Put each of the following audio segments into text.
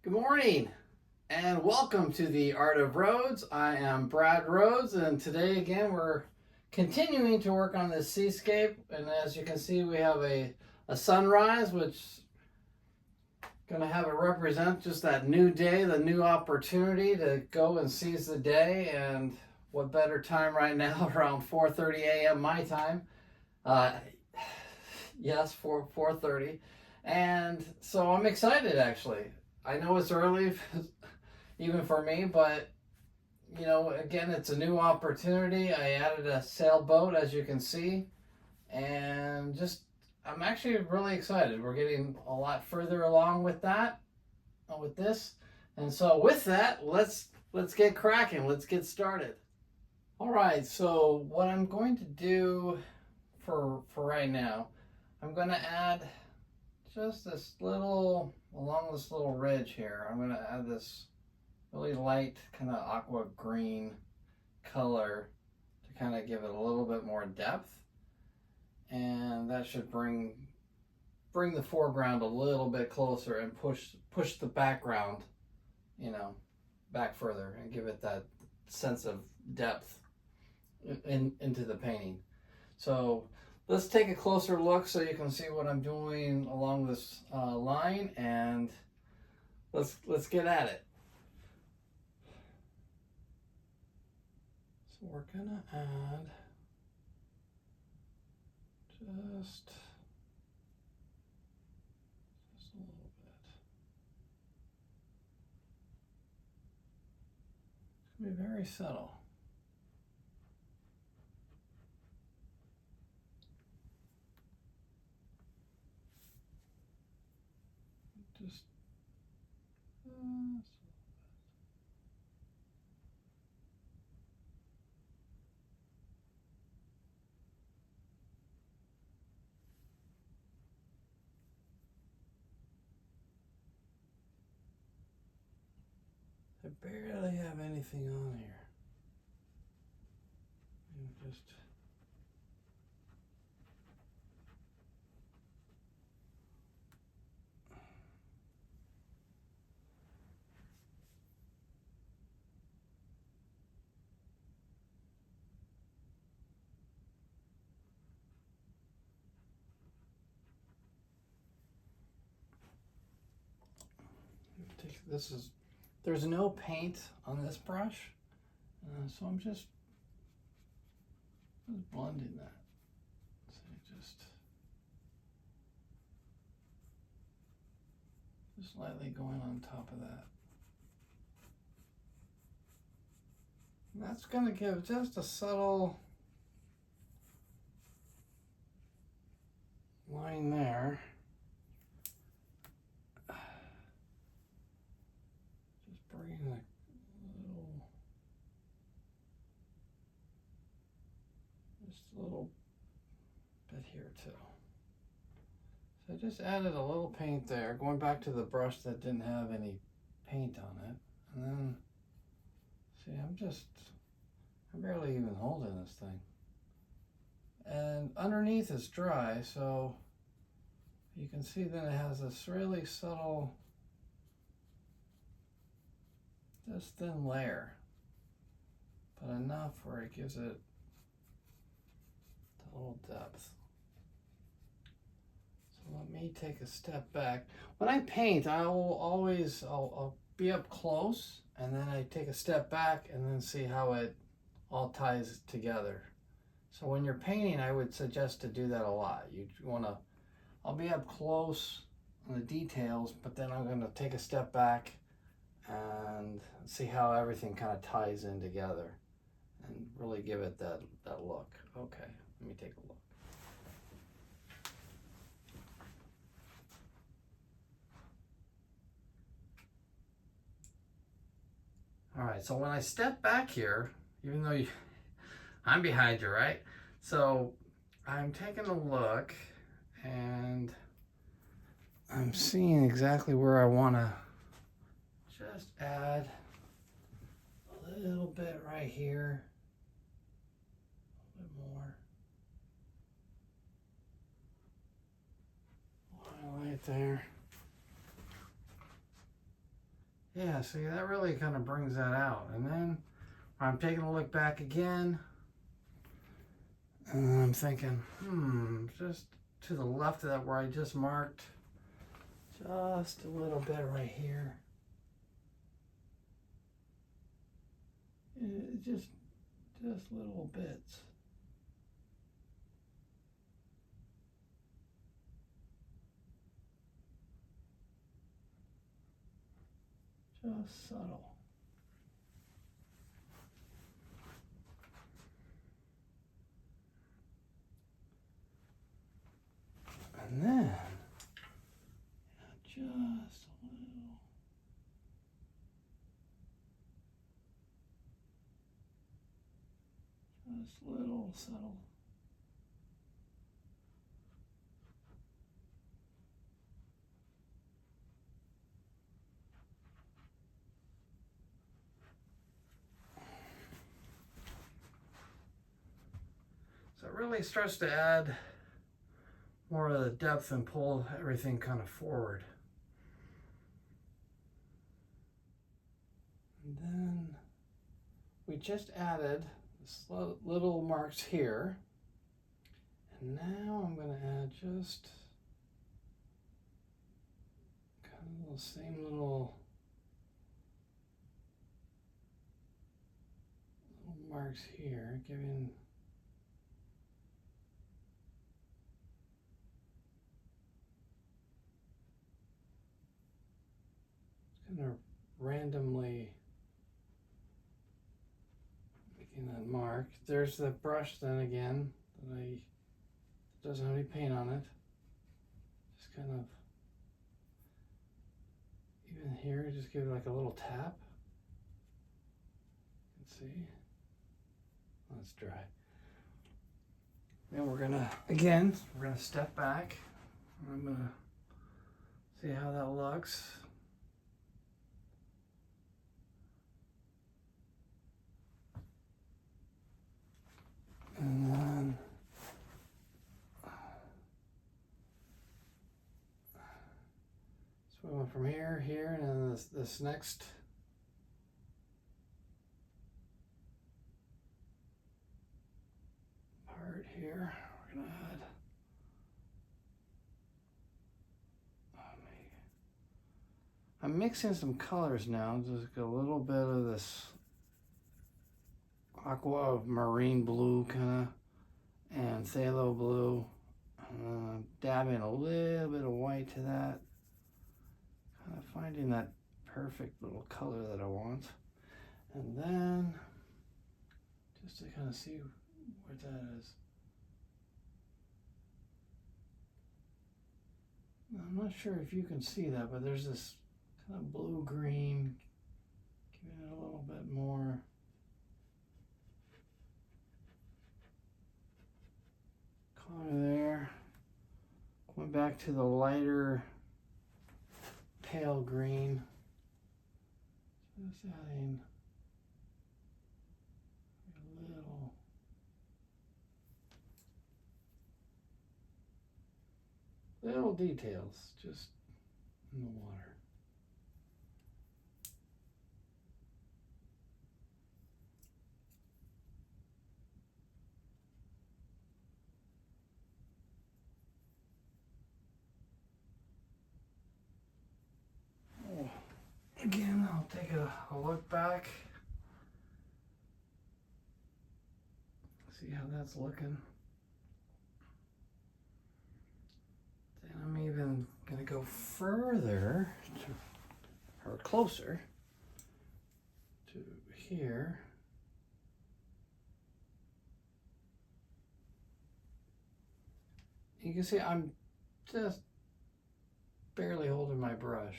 Good morning and welcome to the Art of Rhoades. I am Brad Rhoades, and today again we're continuing to work on this seascape. And as you can see, we have a sunrise, which is going to have it represent just that new day, the new opportunity to go and seize the day. And what better time right now, around 4:30 a.m. my time. Uh, yes, 4:30. And so I'm excited actually. I know it's early, even for me, but again, it's a new opportunity. I added a sailboat, as you can see, and just I'm actually really excited. We're getting a lot further along with that, with this, and so with that, let's get cracking. Let's get started. All right. So what I'm going to do for right now, I'm going to add just this little, along this little ridge here, I'm going to add this really light kind of aqua green color to kind of give it a little bit more depth, and that should bring the foreground a little bit closer and push the background back further and give it that sense of depth into the painting. So let's take a closer look so you can see what I'm doing along this line, and let's get at it. So we're gonna add just a little bit. It's gonna be very subtle. Just I barely have anything on here. Just take this. There's no paint on this brush, so I'm just blending that. So just lightly going on top of that. And that's going to give just a subtle line there. Just bringing a little bit here too. So I just added a little paint there, going back to the brush that didn't have any paint on it. And then, see, I'm barely even holding this thing. And underneath is dry, so you can see that it has this really subtle, just thin layer, but enough where it gives it a little depth. So let me take a step back. When I paint, I'll be up close, and then I take a step back and then see how it all ties together. So when you're painting, I would suggest to do that a lot. I'll be up close on the details, but then I'm going to take a step back and see how everything kind of ties in together and really give it that look. Okay, let me take a look. All right, so when I step back here, even though I'm behind you, right? So I'm taking a look and I'm seeing exactly where I want to just add a little bit right here, a little bit more. Highlight there. Yeah, see, that really kind of brings that out. And then I'm taking a look back again, and I'm thinking, just to the left of that where I just marked, just a little bit right here. Just little bits. Just subtle. And then, just a little. Just little subtle. So it really starts to add more of the depth and pull everything kind of forward. And then we just added this little marks here. And now I'm going to add just kind of the same little marks here, giving kind of randomly making that mark. There's the brush then again that doesn't have any paint on it. Just kind of, even here, just give it like a little tap. Let's see. That's dry. Then we're gonna step back. I'm gonna see how that looks. And then so we went from here, and then this next part here, we're gonna add. I'm mixing some colors now, just a little bit of this aqua marine blue kind of, and phthalo blue. Dabbing a little bit of white to that. Kind of finding that perfect little color that I want. And then, just to kind of see where that is. I'm not sure if you can see that, but there's this kind of blue-green, giving it a little bit more color there. Going back to the lighter pale green. Just adding little details just in the water. Again, I'll take a look back, see how that's looking. Then I'm even going to go further or closer to here. You can see I'm just barely holding my brush.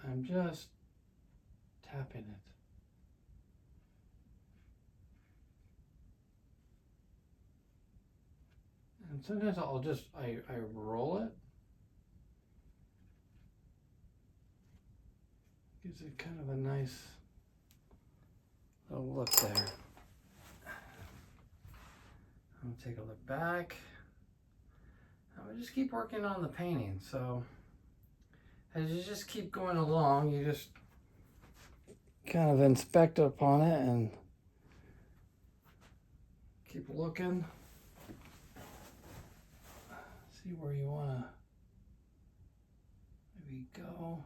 I'm just tapping it. And sometimes I'll just, I roll it. Gives it kind of a nice little look there. I'll take a look back. I'll just keep working on the painting. So as you just keep going along, you just kind of inspect upon it and keep looking. See where you want to maybe go.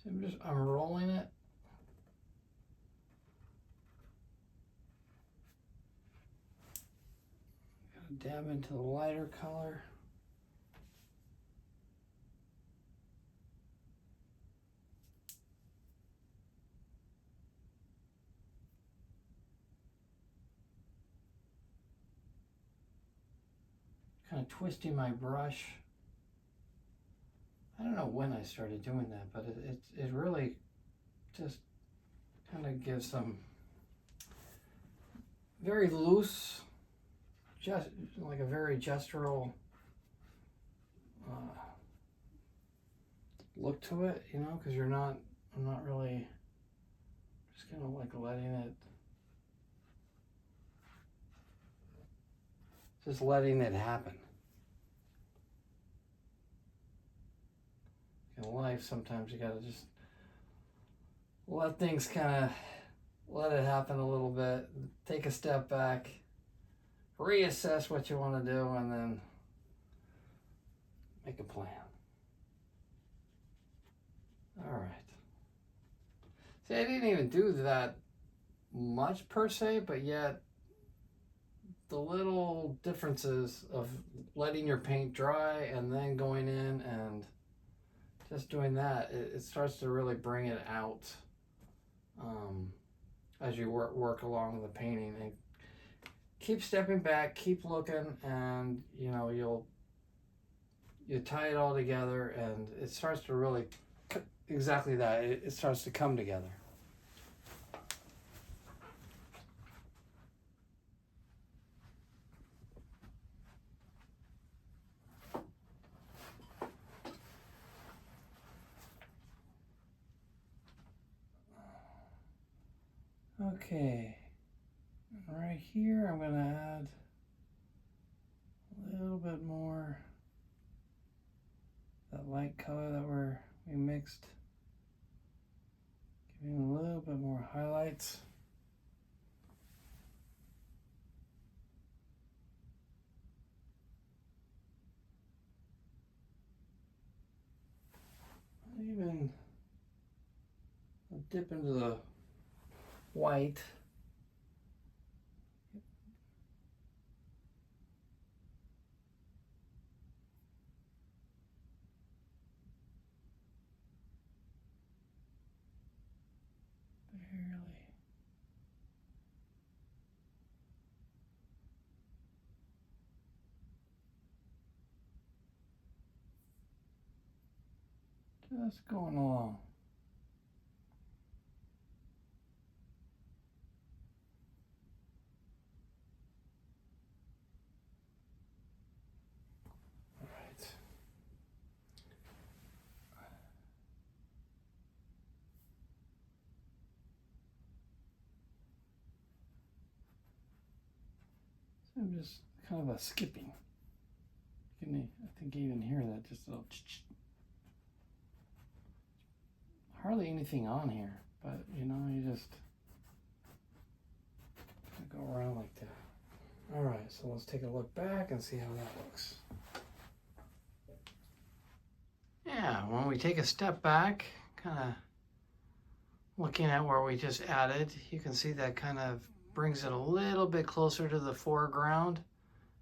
So I'm just unrolling it. Gotta dab into the lighter color. Kind of twisting my brush. I don't know when I started doing that, but it really just kind of gives some very loose, just like a very gestural look to it, you know, because I'm not really, just kind of like letting it happen. In life, sometimes you gotta just let things kind of, let it happen a little bit, take a step back, reassess what you want to do, and then make a plan. All right. See, I didn't even do that much per se, but yet the little differences of letting your paint dry and then going in and just doing that, it starts to really bring it out as you work along the painting. And keep stepping back, keep looking, and you know, you tie it all together, and it starts to really, exactly that, it starts to come together. Okay, right here I'm going to add a little bit more that light color that we mixed, giving a little bit more highlights. Even I'll dip into the white. Barely. Just going along. All right. So I'm just kind of a skipping. I think you even hear that, just a little hardly anything on here, but you know, you just go around like that. All right, so let's take a look back and see how that looks. Yeah, when we take a step back, kind of looking at where we just added, you can see that kind of brings it a little bit closer to the foreground.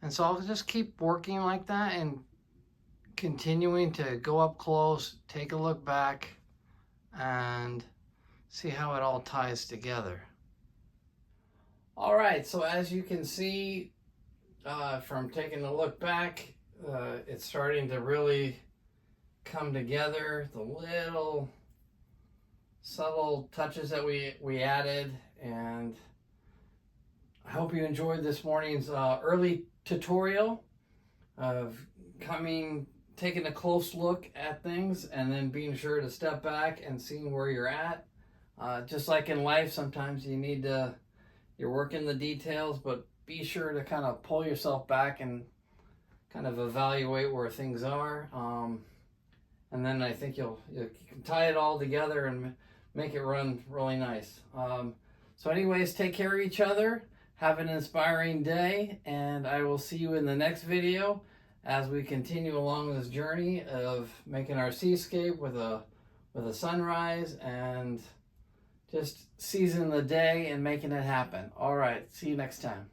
And so I'll just keep working like that and continuing to go up close, take a look back, and see how it all ties together. All right, so as you can see from taking a look back, it's starting to really come together. The little subtle touches that we added, and I hope you enjoyed this morning's early tutorial of taking a close look at things and then being sure to step back and seeing where you're at. Just like in life, sometimes you're working the details, but be sure to kind of pull yourself back and kind of evaluate where things are. And then I think you can tie it all together and make it run really nice. So anyways, take care of each other. Have an inspiring day, and I will see you in the next video as we continue along this journey of making our seascape with a sunrise and just seizing the day and making it happen. All right, see you next time.